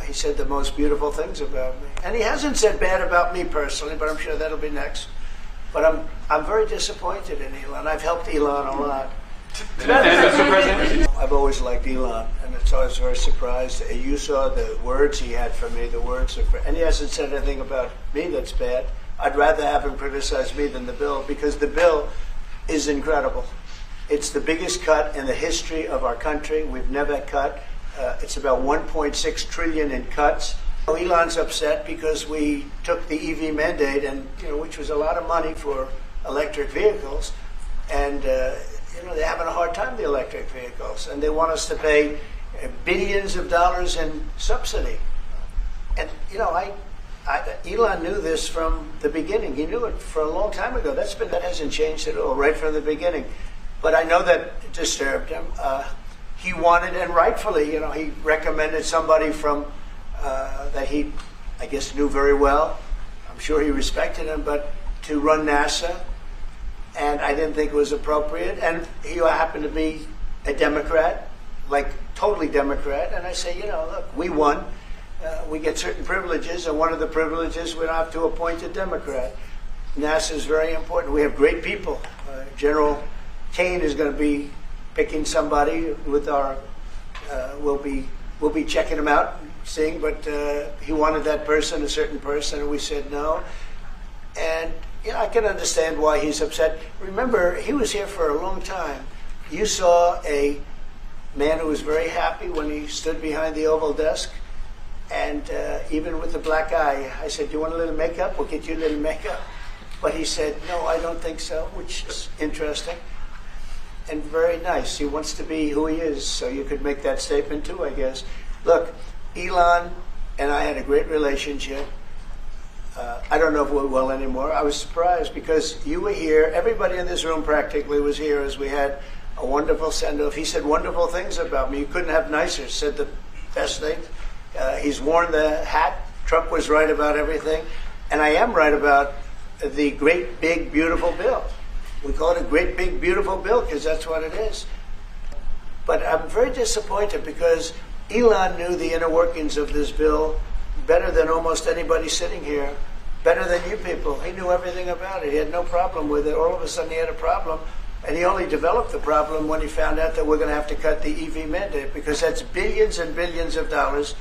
he said the most beautiful things about me. And he hasn't said bad about me personally, but I'm sure that'll be next. But I'm very disappointed in Elon. I've helped Elon a lot. Mr. President. I've always liked Elon, and it's always very surprised. You saw the words he had for me, and he hasn't said anything about me that's bad. I'd rather have him criticize me than the bill, because the bill is incredible. It's the biggest cut in the history of our country. We've never cut. It's about 1.6 trillion in cuts. Elon's upset because we took the EV mandate, and which was a lot of money for electric vehicles, and they're having a hard time, the electric vehicles, and they want us to pay billions of dollars in subsidy. And Elon knew this from the beginning. He knew it for a long time ago. That hasn't changed at all, right from the beginning. But I know that disturbed him. He wanted, and rightfully, he recommended somebody from that he, I guess, knew very well. I'm sure he respected him, but to run NASA. And I didn't think it was appropriate. And he happened to be a Democrat, like totally Democrat. And I say, look, we won. We get certain privileges, and one of the privileges, we don't have to appoint a Democrat. NASA is very important. We have great people. General Kane is going to be picking somebody with our. We'll be checking him out, seeing. But he wanted that person, a certain person, and we said no. And I can understand why he's upset. Remember, he was here for a long time. You saw a man who was very happy when he stood behind the Oval desk, and even with the black eye, I said, "Do you want a little makeup? We'll get you a little makeup." But he said, "No, I don't think so," which is interesting and very nice. He wants to be who he is, so you could make that statement too, I guess. Look, Elon and I had a great relationship. I don't know if we're well anymore. I was surprised because you were here. Everybody in this room practically was here as we had a wonderful send-off. He said wonderful things about me. You couldn't have nicer. Said the best thing. He's worn the hat. Trump was right about everything. And I am right about the great, big, beautiful bill. We call it a great, big, beautiful bill because that's what it is. But I'm very disappointed because Elon knew the inner workings of this bill better than almost anybody sitting here, better than you people. He knew everything about it. He had no problem with it. All of a sudden he had a problem, and he only developed the problem when he found out that we're going to have to cut the EV mandate, because that's billions and billions of dollars